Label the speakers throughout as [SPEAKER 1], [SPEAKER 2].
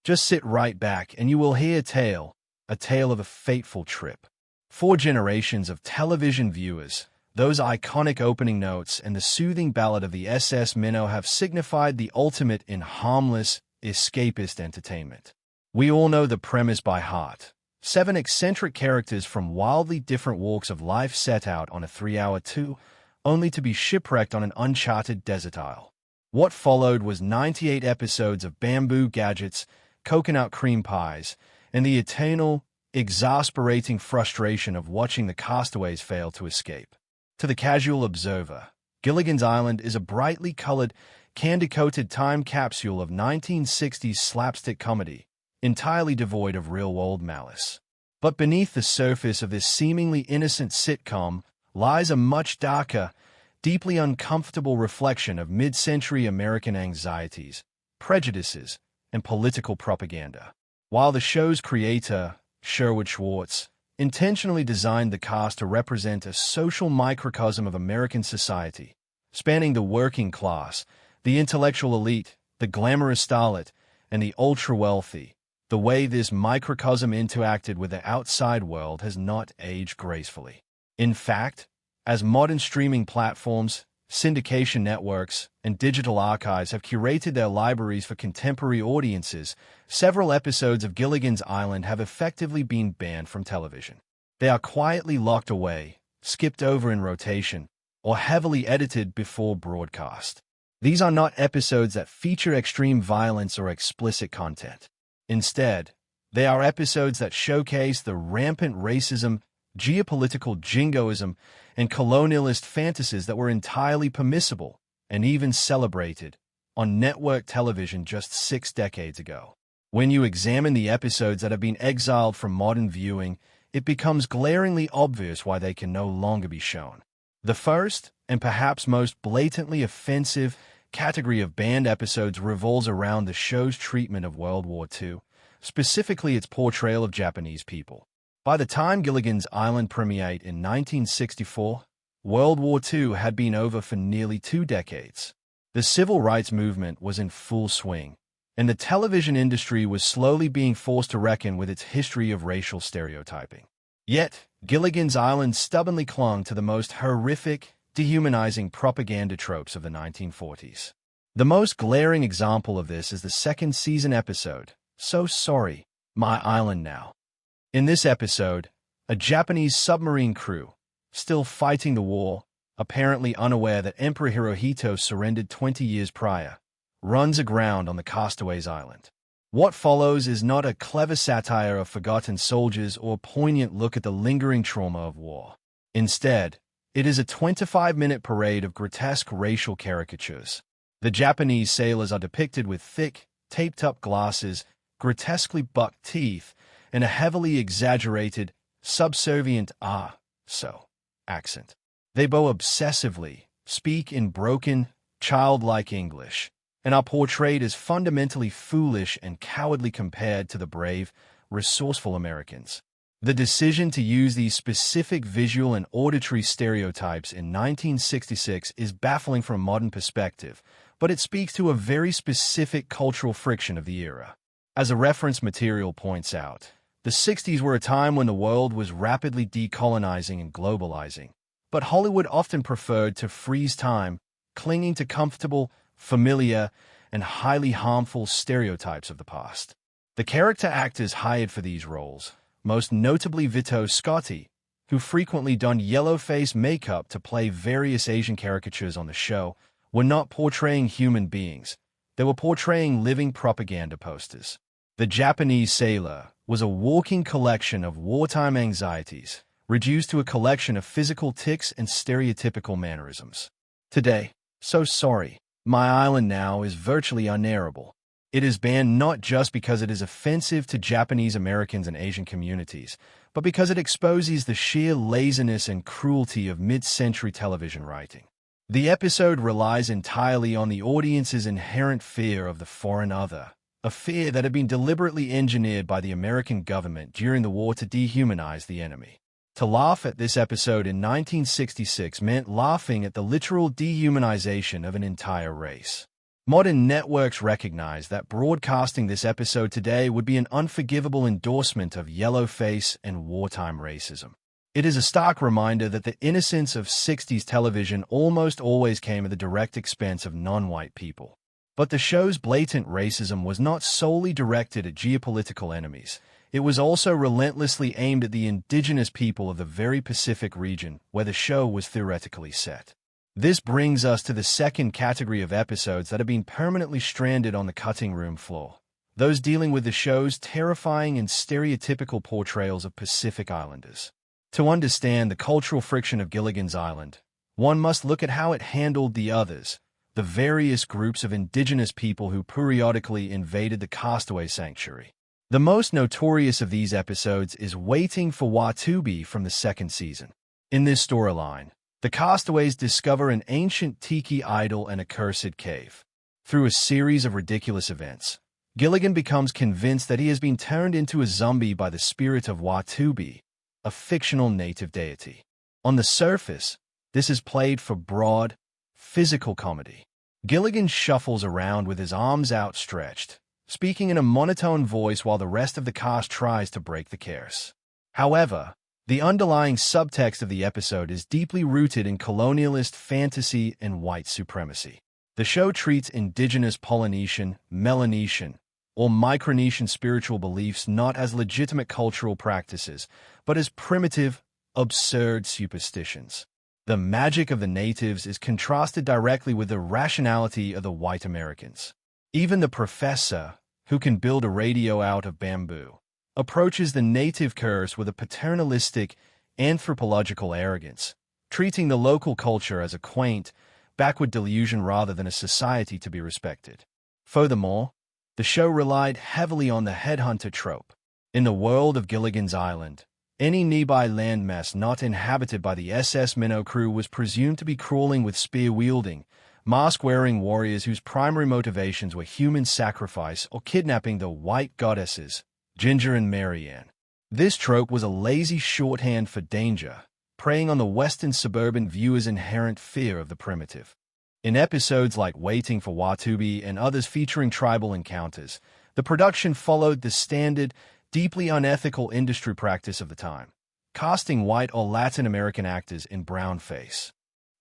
[SPEAKER 1] Just sit right back and you will hear a tale of a fateful trip. 4 generations of television viewers, those iconic opening notes and the soothing ballad of the SS Minnow have signified the ultimate in harmless, escapist entertainment. We all know the premise by heart. 7 eccentric characters from wildly different walks of life set out on a 3-hour tour, only to be shipwrecked on an uncharted desert isle. What followed was 98 episodes of bamboo gadgets, coconut cream pies, and the eternal, exasperating frustration of watching the castaways fail to escape. To the casual observer, Gilligan's Island is a brightly colored, candy-coated time capsule of 1960s slapstick comedy, entirely devoid of real-world malice. But beneath the surface of this seemingly innocent sitcom lies a much darker, deeply uncomfortable reflection of mid-century American anxieties, prejudices, and political propaganda. While the show's creator, Sherwood Schwartz, intentionally designed the cast to represent a social microcosm of American society, spanning the working class, the intellectual elite, the glamorous starlet, and the ultra-wealthy, the way this microcosm interacted with the outside world has not aged gracefully. In fact, as modern streaming platforms, syndication networks, and digital archives have curated their libraries for contemporary audiences, several episodes of Gilligan's Island have effectively been banned from television. They are quietly locked away, skipped over in rotation, or heavily edited before broadcast. These are not episodes that feature extreme violence or explicit content. Instead, they are episodes that showcase the rampant racism, geopolitical jingoism, and colonialist fantasies that were entirely permissible and even celebrated on network television just 6 decades ago. When you examine the episodes that have been exiled from modern viewing, it becomes glaringly obvious why they can no longer be shown. The first, and perhaps most blatantly offensive, category of banned episodes revolves around the show's treatment of World War II, specifically its portrayal of Japanese people. By the time Gilligan's Island premiered in 1964, World War II had been over for nearly 2 decades. The civil rights movement was in full swing, and the television industry was slowly being forced to reckon with its history of racial stereotyping. Yet, Gilligan's Island stubbornly clung to the most horrific, dehumanizing propaganda tropes of the 1940s. The most glaring example of this is the second season episode, So Sorry, My Island Now. In this episode, a Japanese submarine crew, still fighting the war, apparently unaware that Emperor Hirohito surrendered 20 years prior, runs aground on the castaways' island. What follows is not a clever satire of forgotten soldiers or a poignant look at the lingering trauma of war. Instead, it is a 25-minute parade of grotesque racial caricatures. The Japanese sailors are depicted with thick, taped-up glasses, grotesquely bucked teeth, and a heavily exaggerated, subservient so accent. They bow obsessively, speak in broken, childlike English, and are portrayed as fundamentally foolish and cowardly compared to the brave, resourceful Americans. The decision to use these specific visual and auditory stereotypes in 1966 is baffling from a modern perspective, but it speaks to a very specific cultural friction of the era. As a reference material points out, the 60s were a time when the world was rapidly decolonizing and globalizing, but Hollywood often preferred to freeze time, clinging to comfortable, familiar, and highly harmful stereotypes of the past. The character actors hired for these roles, most notably Vito Scotti, who frequently donned yellow-face makeup to play various Asian caricatures on the show, were not portraying human beings. They were portraying living propaganda posters. The Japanese sailor was a walking collection of wartime anxieties, reduced to a collection of physical tics and stereotypical mannerisms. Today, So Sorry, My Island Now is virtually unairable. It is banned not just because it is offensive to Japanese Americans and Asian communities, but because it exposes the sheer laziness and cruelty of mid-century television writing. The episode relies entirely on the audience's inherent fear of the foreign other, a fear that had been deliberately engineered by the American government during the war to dehumanize the enemy. To laugh at this episode in 1966 meant laughing at the literal dehumanization of an entire race. Modern networks recognize that broadcasting this episode today would be an unforgivable endorsement of yellowface and wartime racism. It is a stark reminder that the innocence of 60s television almost always came at the direct expense of non-white people. But the show's blatant racism was not solely directed at geopolitical enemies. It was also relentlessly aimed at the indigenous people of the very Pacific region where the show was theoretically set. This brings us to the second category of episodes that have been permanently stranded on the cutting room floor, those dealing with the show's terrifying and stereotypical portrayals of Pacific Islanders. To understand the cultural friction of Gilligan's Island, one must look at how it handled the others, the various groups of indigenous people who periodically invaded the castaway sanctuary. The most notorious of these episodes is Waiting for Watubi from the second season. In this storyline, the castaways discover an ancient tiki idol and a cursed cave. Through a series of ridiculous events, Gilligan becomes convinced that he has been turned into a zombie by the spirit of Watubi, a fictional native deity. On the surface, this is played for broad, physical comedy. Gilligan shuffles around with his arms outstretched, speaking in a monotone voice while the rest of the cast tries to break the chaos. However, the underlying subtext of the episode is deeply rooted in colonialist fantasy and white supremacy. The show treats indigenous Polynesian, Melanesian, or Micronesian spiritual beliefs not as legitimate cultural practices, but as primitive, absurd superstitions. The magic of the natives is contrasted directly with the rationality of the white Americans. Even the professor, who can build a radio out of bamboo, approaches the native curse with a paternalistic, anthropological arrogance, treating the local culture as a quaint, backward delusion rather than a society to be respected. Furthermore, the show relied heavily on the headhunter trope. In the world of Gilligan's Island, any nearby landmass not inhabited by the SS Minnow crew was presumed to be crawling with spear-wielding, mask-wearing warriors whose primary motivations were human sacrifice or kidnapping the white goddesses, Ginger and Marianne. This trope was a lazy shorthand for danger, preying on the Western suburban viewer's inherent fear of the primitive. In episodes like Waiting for Watubi and others featuring tribal encounters, the production followed the standard, deeply unethical industry practice of the time, casting white or Latin American actors in brownface.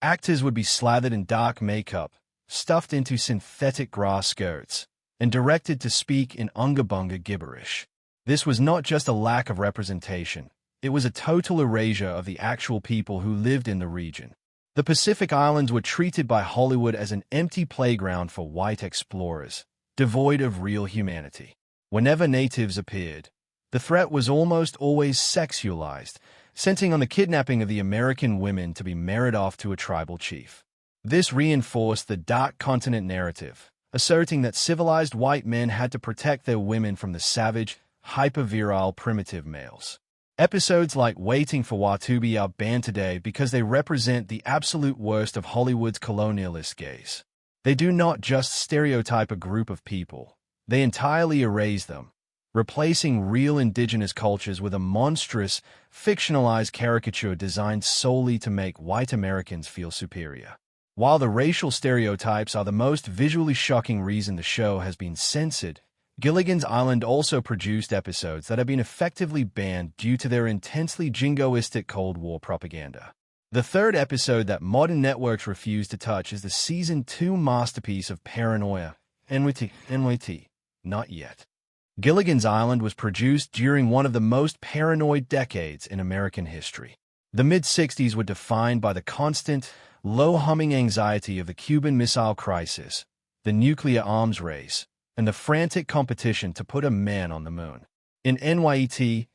[SPEAKER 1] Actors would be slathered in dark makeup, stuffed into synthetic grass skirts, and directed to speak in unga-bunga gibberish. This was not just a lack of representation, it was a total erasure of the actual people who lived in the region. The Pacific Islands were treated by Hollywood as an empty playground for white explorers, devoid of real humanity. Whenever natives appeared, the threat was almost always sexualized, centering on the kidnapping of the American women to be married off to a tribal chief. This reinforced the dark continent narrative, asserting that civilized white men had to protect their women from the savage, hyper-virile primitive males. Episodes like Waiting for Watubi are banned today because they represent the absolute worst of Hollywood's colonialist gaze. They do not just stereotype a group of people, they entirely erase them, replacing real indigenous cultures with a monstrous, fictionalized caricature designed solely to make white Americans feel superior. While the racial stereotypes are the most visually shocking reason the show has been censored, Gilligan's Island also produced episodes that have been effectively banned due to their intensely jingoistic Cold War propaganda. The third episode that modern networks refuse to touch is the Season 2 masterpiece of paranoia, NYT, Not Yet. Gilligan's Island was produced during one of the most paranoid decades in American history. The mid-60s were defined by the constant, low-humming anxiety of the Cuban Missile Crisis, the nuclear arms race, and the frantic competition to put a man on the moon. In NYT,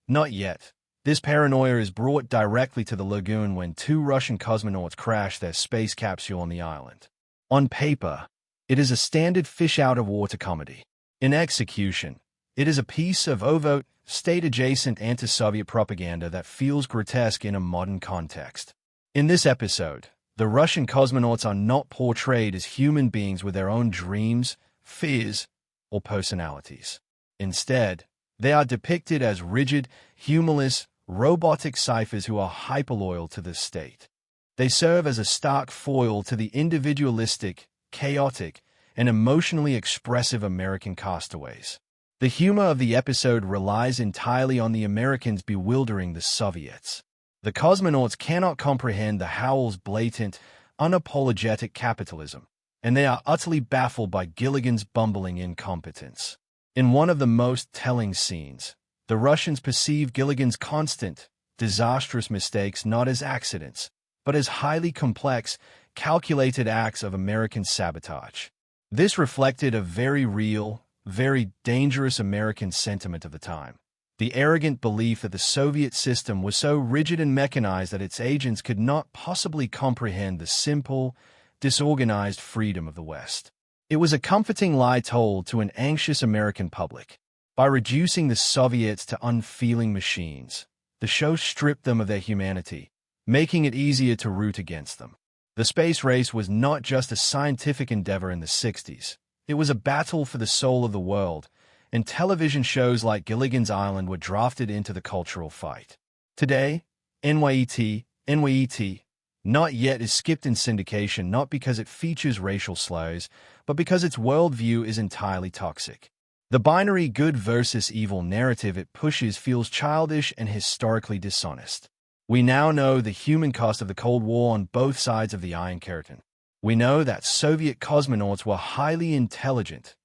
[SPEAKER 1] Not Yet, this paranoia is brought directly to the lagoon when two Russian cosmonauts crash their space capsule on the island. On paper, it is a standard fish-out-of-water comedy. In execution, it is a piece of overt, state-adjacent anti-Soviet propaganda that feels grotesque in a modern context. In this episode, the Russian cosmonauts are not portrayed as human beings with their own dreams, fears, or personalities. Instead, they are depicted as rigid, humorless, robotic ciphers who are hyperloyal to the state. They serve as a stark foil to the individualistic, chaotic, and emotionally expressive American castaways. The humor of the episode relies entirely on the Americans bewildering the Soviets. The cosmonauts cannot comprehend the Howells' blatant, unapologetic capitalism, and they are utterly baffled by Gilligan's bumbling incompetence. In one of the most telling scenes, the Russians perceive Gilligan's constant, disastrous mistakes not as accidents, but as highly complex, calculated acts of American sabotage. This reflected a very real, very dangerous American sentiment of the time. The arrogant belief that the Soviet system was so rigid and mechanized that its agents could not possibly comprehend the simple, disorganized freedom of the West. It was a comforting lie told to an anxious American public. By reducing the Soviets to unfeeling machines, the show stripped them of their humanity, making it easier to root against them. The space race was not just a scientific endeavor in the 60s. It was a battle for the soul of the world, and television shows like Gilligan's Island were drafted into the cultural fight. Today, NYET, not yet is skipped in syndication not because it features racial slurs, but because its worldview is entirely toxic. The binary good versus evil narrative it pushes feels childish and historically dishonest. We now know the human cost of the Cold War on both sides of the Iron Curtain. We know that Soviet cosmonauts were highly intelligent,